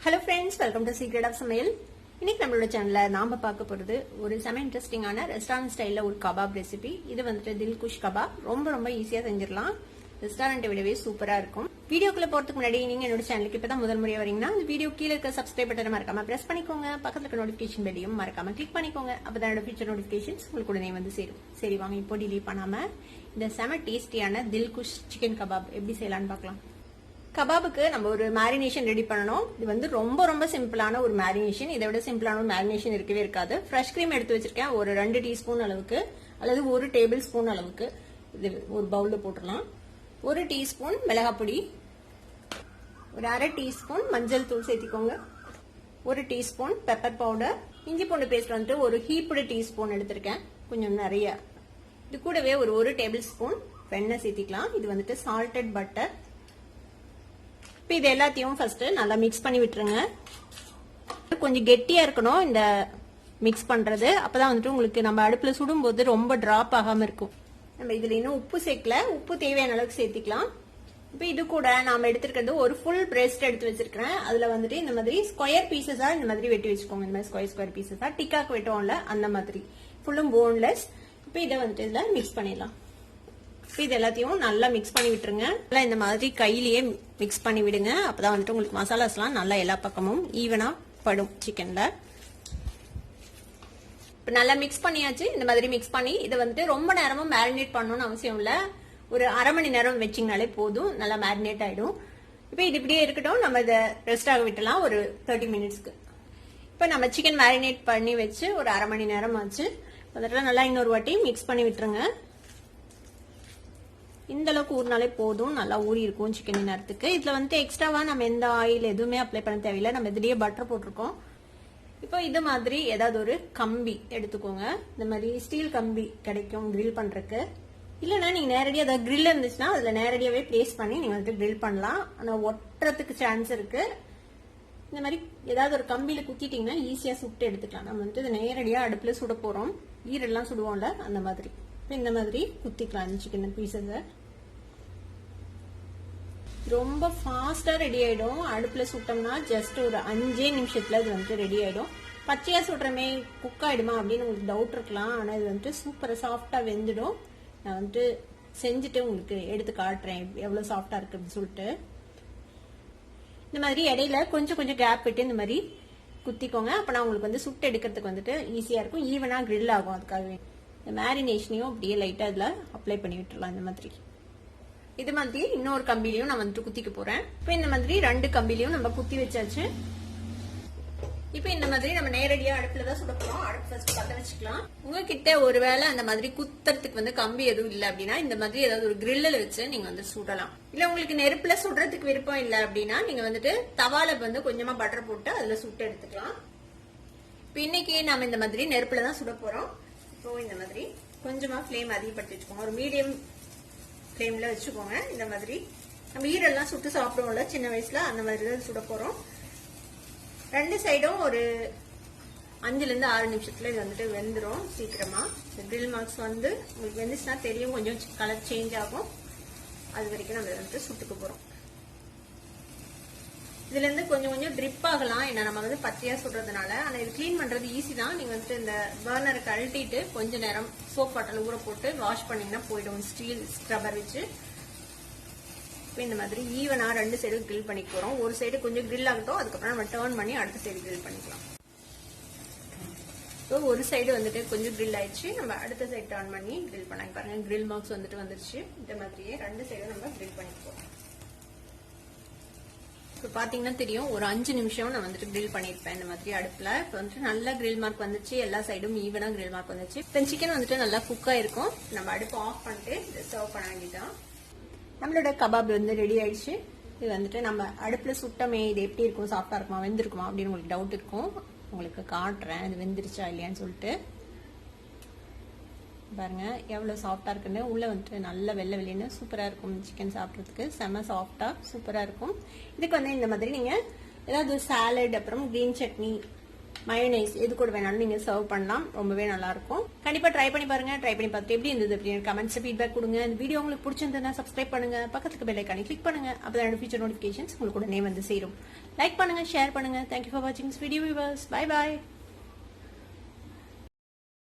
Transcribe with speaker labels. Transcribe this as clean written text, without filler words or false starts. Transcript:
Speaker 1: Hello friends, welcome to secret of சமையல். இன்னைக்கு நம்மளோட சேனல்ல நாம பார்க்க போறது ஒரு செம இன்ட்ரெஸ்டிங்கான ரெஸ்டாரண்ட் ஸ்டைல்ல ஒரு கபாப் ரெசிபி. இது வந்துட்டு தில்குஷ் கபாப். ரொம்ப ஈஸியா செஞ்சிடலாம். ரெஸ்டாரண்ட்டை விடவே சூப்பரா இருக்கும். வீடியோக்குள்ள போறதுக்கு முன்னாடி நீங்க என்னோட சேனலுக்கு இப்பதான் முதல் முறையா வரீங்கன்னா இந்த வீடியோ கீழே இருக்க சப்ஸ்கிரைப் பட்டனை மறக்காம பிரஸ் பண்ணிக்கோங்க. பக்கத்துல இருக்க நோட்டிபிகேஷன் பெல்லையும் மறக்காம கிளிக் பண்ணிக்கோங்க. அப்பதான் என்னோட ஃபியூச்சர் நோட்டிபிகேஷன்ஸ் உங்களுக்கு உடனே வந்து சேரும். சரி வாங்க, இப்போ டிலீட் பண்ணாம இந்த செம டேஸ்டியான தில்குஷ் சிக்கன் கபாப் எப்படி செய்யலாம்னு பார்க்கலாம். கபாபுக்கு நம்ம ஒரு மேரினேஷன் ரெடி பண்ணணும். இது வந்து ரொம்ப சிம்பிளான ஒரு மேரினேஷன். இதை விட சிம்பிளான ஒரு மேரினேஷன் இருக்கவே இருக்காது. ஃப்ரெஷ் கிரீம் எடுத்து வச்சிருக்கேன் ஒரு 2 டீஸ்பூன் அளவுக்கு அல்லது 1 டேபிள் ஸ்பூன் அளவுக்கு. இது ஒரு பவுல்ல போட்டுடலாம். 1 டீஸ்பூன் மிளகாப்பொடி, ஒரு 1/2 டீஸ்பூன் மஞ்சள் தூள் சேர்த்திக்கோங்க, 1 டீஸ்பூன் பெப்பர் பவுடர், இஞ்சி பூண்டு பேஸ்ட் வந்துட்டு ஒரு ஹீப்டு டீஸ்பூன் எடுத்திருக்கேன், கொஞ்சம் நிறைய. இது கூடவே ஒரு 1 டேபிள் ஸ்பூன் வெண்ணெய் சேர்த்திக்கலாம். இது வந்துட்டு சால்டட் பட்டர். இப்போ இது எல்லாத்தையும் ஃபர்ஸ்ட் நல்லா மிக்ஸ் பண்ணி விட்டுருங்க. கொஞ்சம் கெட்டியா இருக்கணும் இந்த மிக்ஸ் பண்றது. அப்பதான் வந்துட்டு உங்களுக்கு நம்ம அடுப்புல சுடும் போது ரொம்ப டிராப் ஆகாம இருக்கும். நம்ம இதுல இன்னும் உப்பு சேர்க்கல. உப்பு தேவையான அளவுக்கு சேர்த்திக்கலாம். இப்போ இது கூட நாம எடுத்துருக்கிறது ஒரு ஃபுல் பிரெஸ்ட் எடுத்து வச்சிருக்கிறேன். அதுல வந்துட்டு இந்த மாதிரி ஸ்கொயர் பீசஸா இந்த மாதிரி வெட்டி வச்சுக்கோங்க. இந்த மாதிரி ஸ்கொயர் பீசஸா டிக்காக்கு வெட்டுவோம்ல அந்த மாதிரி ஃபுல்லும் போன்லெஸ். இப்போ இதை வந்துட்டு இதுல மிக்ஸ் பண்ணிடலாம். இது எல்லாத்தையும் நல்லா மிக்ஸ் பண்ணி விட்டுருங்க. இந்த மாதிரி கையிலேயே மிக்ஸ் பண்ணி விடுங்க. அப்பதான் வந்துட்டு உங்களுக்கு மசாலாஸ்லாம் நல்லா எல்லா பக்கமும் ஈவனா படும் சிக்கன்ல. இப்ப நல்லா மிக்ஸ் பண்ணியாச்சு. இந்த மாதிரி மிக்ஸ் பண்ணி இதை வந்துட்டு ரொம்ப நேரமும் மேரினேட் பண்ணணும்னு அவசியம் இல்ல. ஒரு அரை மணி நேரம் வச்சிங்கனாலே போதும், நல்லா மேரினேட் ஆயிடும். இப்ப இது இப்படியே இருக்கட்டும். நம்ம இதை ரெஸ்ட் ஆக விட்டலாம் ஒரு 30 மினிட்ஸ்க்கு. இப்ப நம்ம சிக்கன் மேரினேட் பண்ணி வச்சு ஒரு அரை மணி நேரம் ஆச்சு. அதெல்லாம் நல்லா இன்னொரு வாட்டி மிக்ஸ் பண்ணி விட்டுருங்க. இந்த அளவுக்கு ஊறினாலே போதும், நல்லா ஊறி இருக்கும் சிக்கன் நேரத்துக்கு. இதுல வந்து எக்ஸ்ட்ராவா நம்ம எந்த ஆயில் எதுவுமே அப்ளை பண்ண தேவையில்லை. நம்ம இதுலயே பட்டர் போட்டிருக்கோம். இப்போ இது மாதிரி ஏதாவது ஒரு கம்பி எடுத்துக்கோங்க. இந்த மாதிரி ஸ்டீல் கம்பி கிடைக்கும் கிரில் பண்றதுக்கு. இல்லைன்னா நீங்க நேரடியாக ஏதாவது கிரில் இருந்துச்சுன்னா அதுல நேரடியாவே பிளேஸ் பண்ணி நீங்க வந்து கிரில் பண்ணலாம். ஆனா ஒட்டுறதுக்கு சான்ஸ் இருக்கு. இந்த மாதிரி ஏதாவது ஒரு கம்பியில குத்திட்டீங்கன்னா ஈஸியா சுட்டு எடுத்துக்கலாம். நம்ம வந்து இதை நேரடியா அடுப்புல சுட போறோம். ஈரெல்லாம் சுடுவோம்ல அந்த மாதிரி. இந்த மாதிரி குத்திக்கலாம் இந்த சிக்கன் பீசஸை. ரொம்ப ஃபாஸ்டா ரெடி ஆயிடும். அடுப்புல சுட்டோம்னா ஜஸ்ட் ஒரு 5 நிமிஷத்துல இது வந்து ரெடி ஆயிடும். பச்சையா சுடுறமே குக் ஆயிடுமா அப்படின்னு உங்களுக்கு டவுட் இருக்கலாம். ஆனா இது வந்துட்டு சூப்பரா சாஃப்டா வெந்துடும். நான் வந்துட்டு செஞ்சுட்டு உங்களுக்கு எடுத்து காட்டுறேன் எவ்வளவு சாஃப்டா இருக்கு அப்படின்னு சொல்லிட்டு. இந்த மாதிரி இடையில கொஞ்சம் கேப் விட்டு இந்த மாதிரி குத்திக்கோங்க. அப்ப உங்களுக்கு வந்து சுட்டு எடுக்கிறதுக்கு வந்துட்டு ஈஸியா இருக்கும், ஈவனா கிரில் ஆகும். அதுக்காகவே இந்த மேரினேஷனையும் அப்படியே லைட்டா இதுல அப்ளை பண்ணி விட்டுறலாம். இந்த மாதிரி இது மாதிரி இன்னொரு கம்பிலையும் நான் வந்துட்டு குத்திக்க போறேன். இப்ப இந்த மாதிரி 2 கம்பிலையும் நம்ம குத்தி வச்சாச்சு. இப்ப இந்த மாதிரி நம்ம நேரடியா அடுப்புல தான் சுட போறோம். அடுப்பு ஃபர்ஸ்ட் பத்த வச்சுக்கலாம். உங்ககிட்ட ஒருவேளை அந்த மாதிரி குத்துறதுக்கு வந்து கம்பி எதுவும் இல்லை அப்படின்னா இந்த மாதிரி ஏதாவது ஒரு கிரில்ல வச்சு நீங்க வந்து சுடலாம். இல்ல உங்களுக்கு நெருப்புல சுடுறதுக்கு விருப்பம் இல்லை அப்படின்னா நீங்க வந்துட்டு தவால வந்து கொஞ்சமா பட்டர் போட்டு அதுல சுட்டு எடுத்துக்கலாம். இப்ப இன்னைக்கு நாம இந்த மாதிரி நெருப்புல தான் சுட போறோம். இப்போ இந்த மாதிரி கொஞ்சமா ஃப்ளேம் அதிகப்படுத்தி வச்சுக்கோங்க. ஒரு மீடியம் ஃப்ளேம்ல வச்சுக்கோங்க. இந்த மாதிரி நம்ம ஈரெல்லாம் சுட்டு சாப்பிடுவோம்ல சின்ன வயசுல, அந்த மாதிரி தான் சுட போறோம். 2 சைடும் ஒரு 5 to 6 நிமிஷத்துல இது வந்துட்டு வெந்துடும் சீக்கிரமா. கிரில் மார்க்ஸ் வந்து உங்களுக்கு வெந்துச்சுன்னா தெரியும், கொஞ்சம் கலர் சேஞ்ச் ஆகும். அது வரைக்கும் நம்ம வந்துட்டு சுட்டுக்க போறோம். இதுல இருந்து கொஞ்சம் ட்ரிப் ஆகலாம். ஏன்னா நம்ம வந்து பச்சையா சுடுறதுனால. ஆனா இது கிளீன் பண்றது ஈஸி தான். நீங்க வந்துட்டு இந்த பர்னரை கழட்டிட்டு கொஞ்ச நேரம் சோப் வாட்டர்ல ஊற போட்டு வாஷ் பண்ணீங்கன்னா போயிடும். ஸ்டீல் ஸ்க்ரப்பர் வச்சு இந்த மாதிரி ஈவனா 2 சைடும் கிரில் பண்ணிக்க போறோம். ஒரு சைடு கொஞ்சம் கிரில் ஆகட்டும், அதுக்கப்புறம் நம்ம டர்ன் பண்ணி அடுத்த சைடு கிரில் பண்ணிக்கலாம். ஸோ ஒரு சைடு வந்துட்டு கொஞ்சம் கிரில் ஆயிடுச்சு. நம்ம அடுத்த சைடு டர்ன் பண்ணி கிரில் பண்ணாங்க. பாருங்க கிரில் மார்க்ஸ் வந்துட்டு வந்துருச்சு. இந்த மாதிரியே 2 சைடும் நம்ம கிரில் பண்ணிக்க போறோம். இப்போ பாத்தீங்கன்னா தெரியும், ஒரு 5 நிமிஷம் நான் வந்துட்டு கிரில் பண்ணிருப்பேன் இந்த மாதிரி அடுப்புல. இப்போ வந்துட்டு நல்லா கிரில் மார்க் வந்துச்சு. எல்லா சைடும் ஈவனா கிரில் மார்க் வந்துச்சு. இப்போ சிக்கன் வந்துட்டு நல்லா குக் ஆயிருக்கும். நம்ம அடுப்பு ஆஃப் பண்ணிட்டு சர்வ் பண்ண வேண்டியதான். நம்மளோட கபாப் வந்து ரெடி ஆயிடுச்சு. இது வந்துட்டு நம்ம அடுப்புல சுட்டமே இது எப்படி இருக்கும், சாஃப்டா இருக்குமா வெந்திருக்குமா அப்படின்னு உங்களுக்கு டவுட் இருக்கும். உங்களுக்கு காட்டுறேன் இது வெந்துருச்சா இல்லையான்னு சொல்லிட்டு. பாருங்க எவ்வளவு சாஃப்டா இருக்குன்னு. உள்ள வந்துட்டு நல்ல வெள்ளை வெளின்னு சூப்பரா இருக்கும். சிக்கன் சாப்பிட்றதுக்கு செம சாஃப்டா சூப்பரா இருக்கும். இதுக்கு வந்து இந்த மாதிரி நீங்க ஏதாவது சாலட், அப்புறம் கிரீன் சட்னி, மயோனைஸ் எது கூட வேணாலும் நீங்க சர்வ் பண்ணலாம். ரொம்பவே நல்லா இருக்கும். கண்டிப்பா ட்ரை பண்ணி பாருங்க. ட்ரை பண்ணி பார்த்துட்டு எப்படி இருந்தது அப்படின்னு கமெண்ட்ஸ் ஃபீட்பேக் கொடுங்க. இந்த வீடியோ உங்களுக்கு பிடிச்சிருந்ததுன்னா சப்ஸ்கிரைப் பண்ணுங்க. பக்கத்துக்கு பெல் ஐகானை கிளிக் பண்ணுங்க. அப்பதான் ஃபியூச்சர் நோட்டிபிகேஷன்ஸ் உங்களுக்கு உடனே வந்து சேரும். லைக் பண்ணுங்க, ஷேர் பண்ணுங்க. தேங்க்யூ ஃபார் வாட்சிங் this video viewers. Bye by.